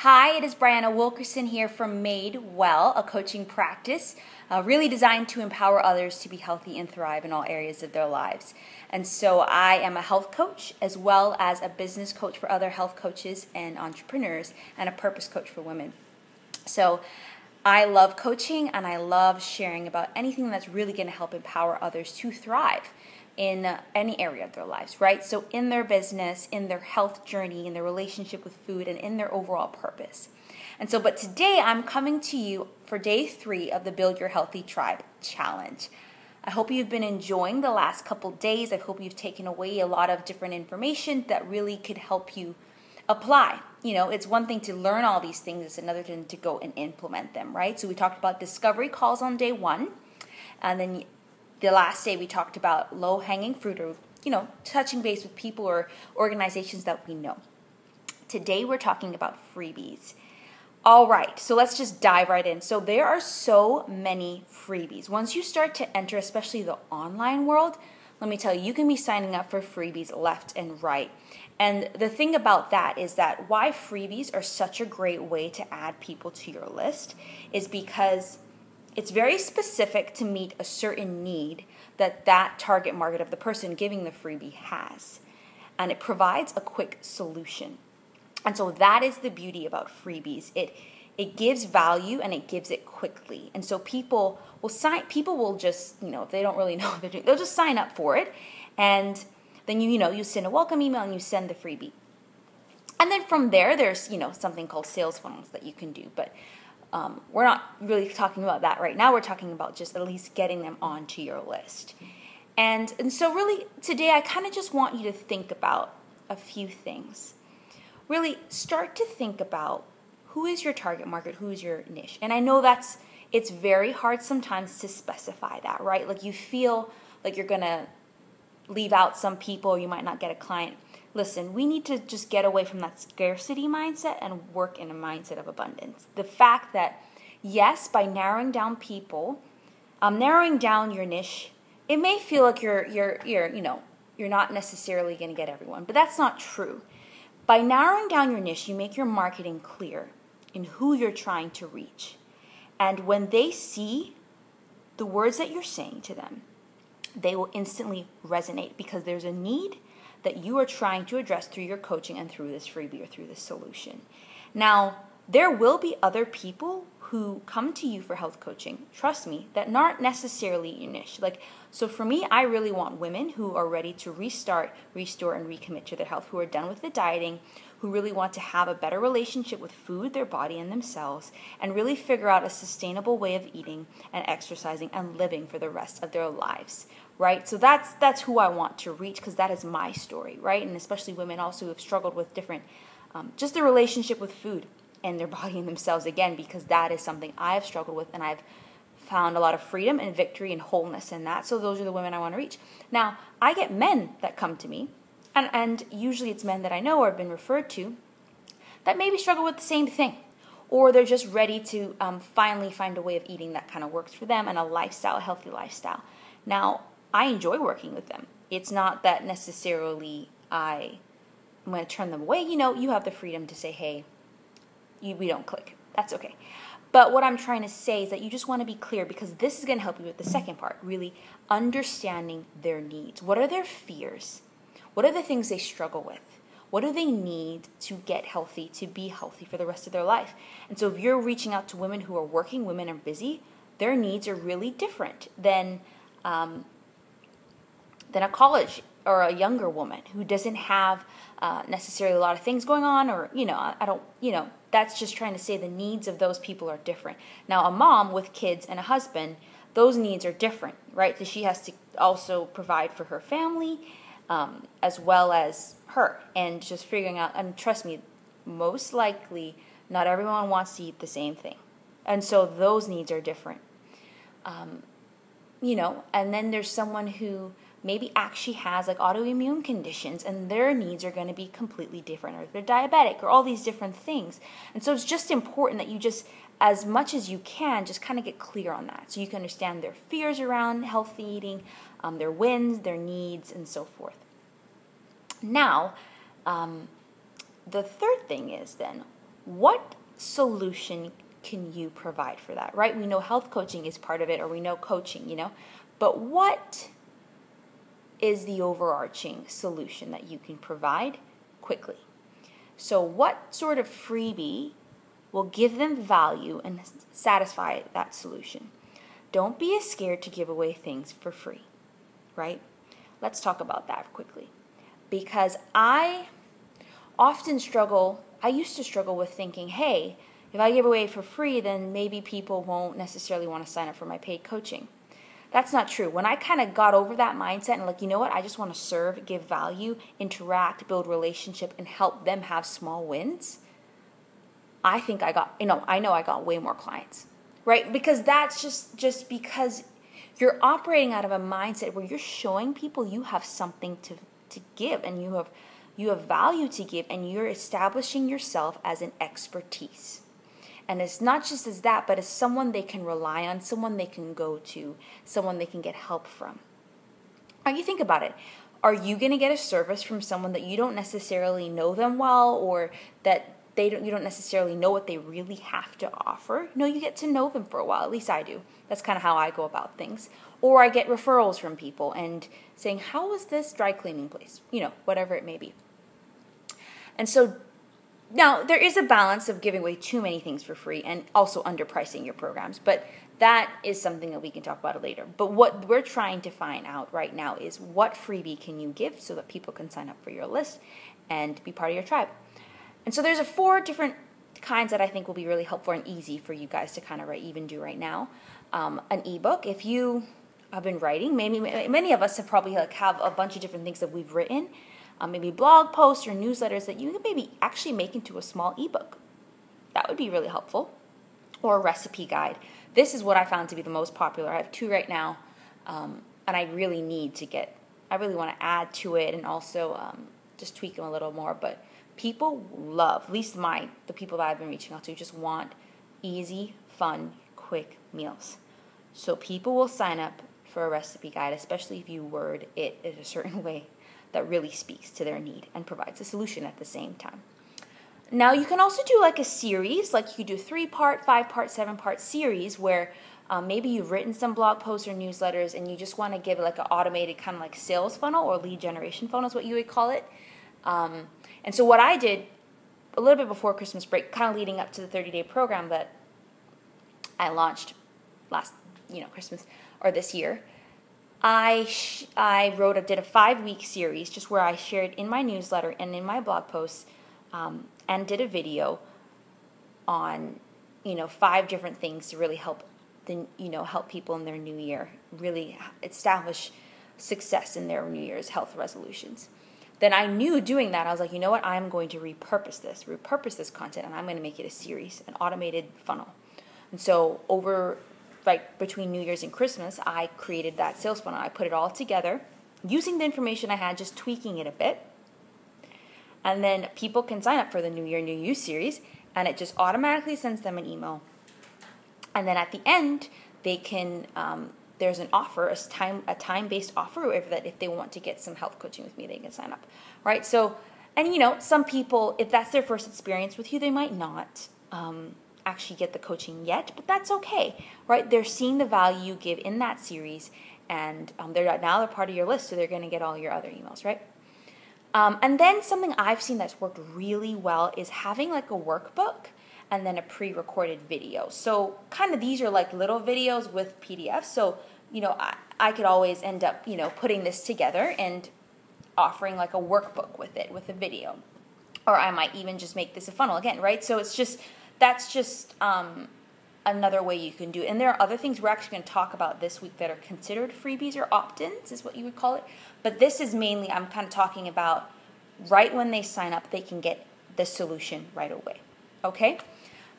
Hi, it is Brianna Wilkerson here from Made Well, a coaching practice really designed to empower others to be healthy and thrive in all areas of their lives. And so I am a health coach as well as a business coach for other health coaches and entrepreneurs and a purpose coach for women. So I love coaching and I love sharing about anything that's really going to help empower others to thrive in any area of their lives, right? So in their business, in their health journey, in their relationship with food, and in their overall purpose. And so, but today I'm coming to you for day 3 of the Build Your Healthy Tribe Challenge. I hope you've been enjoying the last couple days. I hope you've taken away a lot of different information that really could help you apply. You know, it's one thing to learn all these things, it's another thing to go and implement them, right? So we talked about discovery calls on day 1, and then the last day we talked about low-hanging fruit, or, touching base with people or organizations that we know. Today we're talking about freebies. All right, so let's just dive right in. So there are so many freebies. Once you start to enter, especially the online world, let me tell you, you can be signing up for freebies left and right. And the thing about that is that why freebies are such a great way to add people to your list is because it's very specific to meet a certain need that target market of the person giving the freebie has. And it provides a quick solution. And so that is the beauty about freebies. It gives value and it gives it quickly. And so people will just, if they don't really know what they're doing, they'll just sign up for it. And then you send a welcome email and you send the freebie. And then from there, there's, something called sales funnels that you can do. But we're not really talking about that right now. We're talking about just at least getting them onto your list. And so really today I kind of just want you to think about a few things. Really start to think about who is your target market, who is your niche. And I know it's very hard sometimes to specify that, right? Like you feel like you're going to leave out some people or you might not get a client. Listen, we need to just get away from that scarcity mindset and work in a mindset of abundance. The fact that, yes, by narrowing down people, narrowing down your niche, it may feel like you're not necessarily going to get everyone, but that's not true. By narrowing down your niche, you make your marketing clear in who you're trying to reach. And when they see the words that you're saying to them, they will instantly resonate because there's a need that you are trying to address through your coaching and through this freebie or through this solution. Now, there will be other people who come to you for health coaching, trust me, that aren't necessarily your niche. So for me, I really want women who are ready to restart, restore, and recommit to their health, who are done with the dieting, who really want to have a better relationship with food, their body, and themselves, and really figure out a sustainable way of eating and exercising and living for the rest of their lives, right? So that's who I want to reach because that is my story, right? And especially women also who have struggled with different, just their relationship with food and their body and themselves, again, because that is something I have struggled with and I've found a lot of freedom and victory and wholeness in that. So those are the women I want to reach. Now, I get men that come to me, and usually it's men that I know or have been referred to that maybe struggle with the same thing, or they're just ready to finally find a way of eating that kind of works for them and a lifestyle, a healthy lifestyle. Now, I enjoy working with them. It's not that necessarily I'm going to turn them away. You have the freedom to say, hey, we don't click. That's okay. But what I'm trying to say is that you just want to be clear because this is going to help you with the second part, really understanding their needs. What are their fears? What are the things they struggle with? What do they need to get healthy, to be healthy for the rest of their life? And so if you're reaching out to women who are working, women are busy, their needs are really different than a college or a younger woman who doesn't have necessarily a lot of things going on, or, that's just trying to say the needs of those people are different. Now, a mom with kids and a husband, those needs are different, right? So she has to also provide for her family as well as her, and just figuring out, and trust me, most likely not everyone wants to eat the same thing. And so those needs are different. And then there's someone who maybe actually has autoimmune conditions and their needs are going to be completely different, or if they're diabetic, or all these different things. And so it's just important that you just, as much as you can, just kind of get clear on that so you can understand their fears around healthy eating, their wins, their needs, and so forth. Now, the third thing is then, what solution can you provide for that, right? We know health coaching is part of it, or we know coaching, but what is the overarching solution that you can provide quickly? So what sort of freebie will give them value and satisfy that solution? Don't be as scared to give away things for free, right? Let's talk about that quickly. Because I used to struggle with thinking, hey, if I give away for free, then maybe people won't necessarily want to sign up for my paid coaching. That's not true. When I kind of got over that mindset and you know what, I just want to serve, give value, interact, build relationship, and help them have small wins, I think I know I got way more clients, right? Because that's just because you're operating out of a mindset where you're showing people you have something to give, and you have value to give, and you're establishing yourself as an expertise. And it's not just as that, but as someone they can rely on, someone they can go to, someone they can get help from. Now you think about it. Are you going to get a service from someone that you don't necessarily know them well, or that you don't necessarily know what they really have to offer? No, you get to know them for a while. At least I do. That's kind of how I go about things. Or I get referrals from people and saying, how was this dry cleaning place? Whatever it may be. And so now there is a balance of giving away too many things for free and also underpricing your programs. But that is something that we can talk about later. But what we're trying to find out right now is what freebie can you give so that people can sign up for your list and be part of your tribe. And so there's 4 different kinds that I think will be really helpful and easy for you guys to kind of even do right now. An ebook. If you have been writing, maybe many of us have probably have a bunch of different things that we've written, maybe blog posts or newsletters that you can maybe actually make into a small ebook. That would be really helpful. Or a recipe guide. This is what I found to be the most popular. I have 2 right now, and I really want to add to it and also just tweak them a little more. But people love, at least the people that I've been reaching out to, just want easy, fun, quick meals. So people will sign up for a recipe guide, especially if you word it in a certain way that really speaks to their need and provides a solution at the same time. Now you can also do a series, you could do 3-part, 5-part, 7-part series where maybe you've written some blog posts or newsletters and you just want to give an automated kind of sales funnel or lead generation funnel is what you would call it. And so what I did a little bit before Christmas break, kind of leading up to the 30-day program that I launched last, Christmas or this year, I did a 5-week series just where I shared in my newsletter and in my blog posts and did a video on, 5 different things to really help help people in their new year, really establish success in their New Year's health resolutions. Then I knew doing that, I was like, you know what, I'm going to repurpose this content, and I'm going to make it a series, an automated funnel. And so between New Year's and Christmas, I created that sales funnel. I put it all together, using the information I had, just tweaking it a bit. And then people can sign up for the New Year, New You series, and it just automatically sends them an email. And then at the end, they can, there's an offer, a time-based offer, if they want to get some health coaching with me, they can sign up, right? So, and some people, if that's their first experience with you, they might not actually get the coaching yet, but that's okay, right? They're seeing the value you give in that series, and they're part of your list, so they're going to get all your other emails, right? And then something I've seen that's worked really well is having a workbook and then a pre-recorded video. So kind of these are little videos with PDFs. So, I could always end up, putting this together and offering a workbook with it, with a video. Or I might even just make this a funnel again, right? So that's just another way you can do it. And there are other things we're actually going to talk about this week that are considered freebies or opt-ins is what you would call it. But this is mainly, I'm kind of talking about right when they sign up, they can get the solution right away. Okay?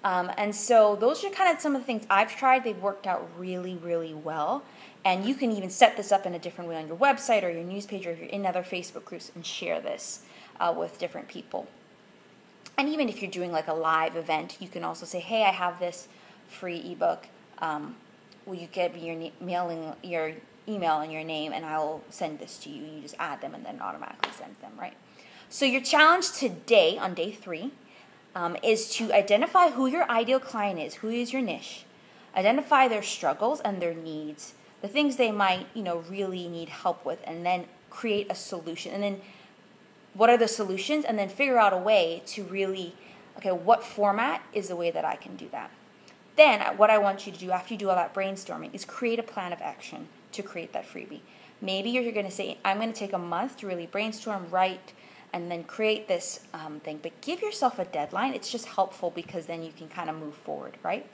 And so those are kind of some of the things I've tried. They've worked out really, really well. And you can even set this up in a different way on your website or your news page or if you're in other Facebook groups and share this with different people. And even if you're doing a live event, you can also say, hey, I have this free ebook. Will you give me your email and your name, and I'll send this to you. You just add them and then automatically send them, right? So your challenge today on day 3 is to identify who your ideal client is, who is your niche, identify their struggles and their needs, the things they might, really need help with, and then create a solution. And then what are the solutions? And then figure out a way to really, what format is the way that I can do that? Then what I want you to do after you do all that brainstorming is create a plan of action to create that freebie. Maybe you're going to say, I'm going to take a month to really brainstorm, write, and then create this thing. But give yourself a deadline. It's just helpful because then you can kind of move forward, right?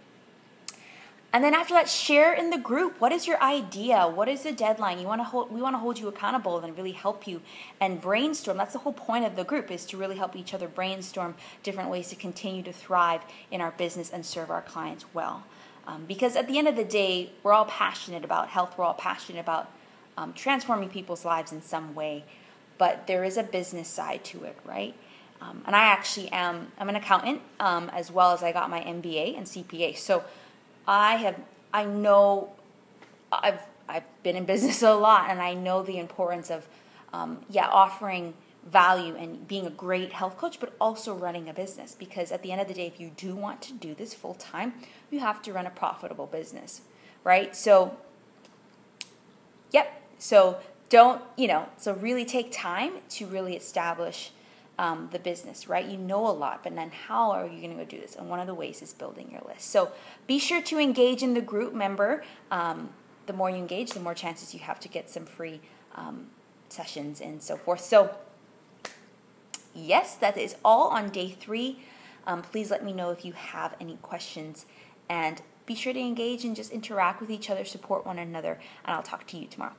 And then after that, share in the group. What is your idea? What is the deadline? We want to hold you accountable and really help you and brainstorm. That's the whole point of the group, is to really help each other brainstorm different ways to continue to thrive in our business and serve our clients well. Because at the end of the day, we're all passionate about health. We're all passionate about transforming people's lives in some way. But there is a business side to it, right? And I actually I'm an accountant, as well as I got my MBA and CPA. So I've been in business a lot, and I know the importance of, offering value and being a great health coach, but also running a business. Because at the end of the day, if you do want to do this full time, you have to run a profitable business, right? So, so so really take time to really establish the business, right? You know a lot, but then how are you going to go do this? And one of the ways is building your list. So be sure to engage in the group. Remember, the more you engage, the more chances you have to get some free sessions and so forth. So yes, that is all on day 3. Please let me know if you have any questions, and be sure to engage and just interact with each other, support one another, and I'll talk to you tomorrow.